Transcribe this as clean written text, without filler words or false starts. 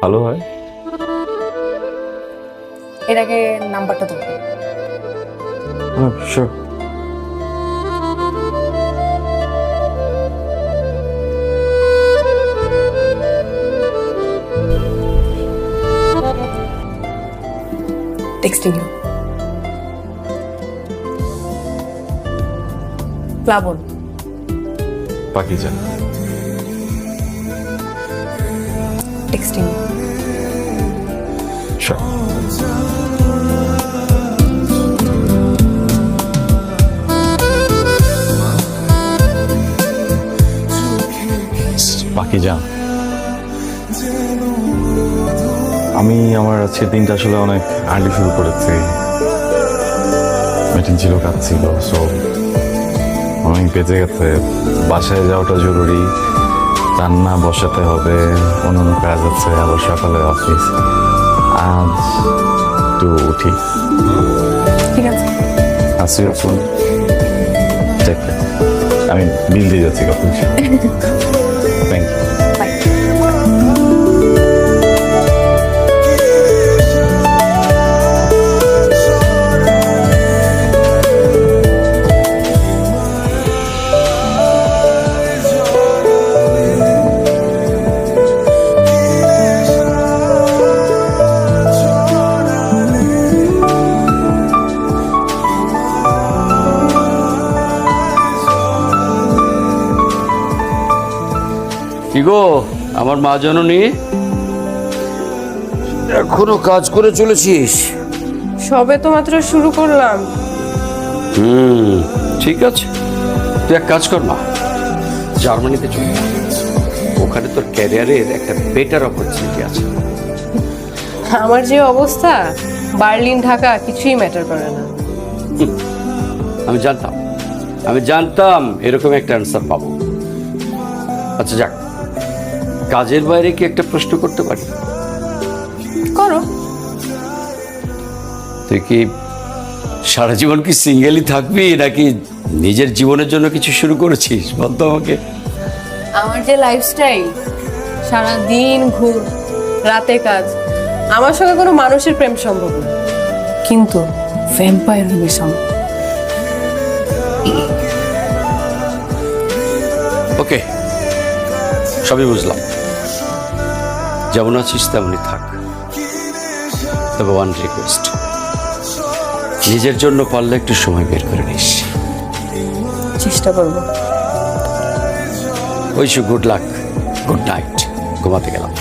ভালো হয়। এর আগে নাম্বারটা দেবো। Sure. Texting you. Plabon. Pakiza. Texting you. Sure. Pakiza, আমি আমার আজকের দিনটা আসলে অনেক আর্লি শুরু করেছি। মিটিং ছিল, কাজ ছিল, সো অনেক বেজে গেছে। বাসায় যাওয়াটা জরুরি, রান্না বসাতে হবে, অন্যান্য কাজ আছে, আবার সকালে অফিস। আজ একটু উঠি। ঠিক আছে। আসি ফোন চেক। আমি বিল দিয়ে যাচ্ছি কখন। Thank you. বাই। কি গো আমার মা জননী, এখনো কাজ করে চলেছিস? সবে তো মাত্র শুরু করলাম। ঠিক আছে, তুই এক কাজ কর মা, জার্মানিতে চলে যা। ওখানে তোর ক্যারিয়ারের একটা বেটার অপরচুনিটি আছে। আমার যে অবস্থা, বার্লিন ঢাকা কিছুই ম্যাটার করে না। আমি জানতাম এরকম একটা অ্যান্সার পাবো। আচ্ছা যাক, কাজের বাইরে কি একটা প্রশ্ন করতে পারি? করো। তুই কি সারা জীবন কি সিঙ্গেলই থাকবি, নাকি নিজের জীবনের জন্য কিছু শুরু করেছিস? বলতো আমাকে। আমার যে লাইফস্টাইল, সারা দিন ঘুম, রাতে কাজ, আমার সঙ্গে কোনো মানুষের প্রেম সম্ভব না। কিন্তু ভ্যাম্পায়ার হলে সম্ভব। ওকে, সবই বুঝলাম। যেমন আছিস তেমনই থাক, তবে ওয়ান রিকোয়েস্ট, নিজের জন্য পারলে একটু সময় বের করে নিস। চেষ্টা করবো। Wish you good luck, good night, ঘুমাতে গেলাম।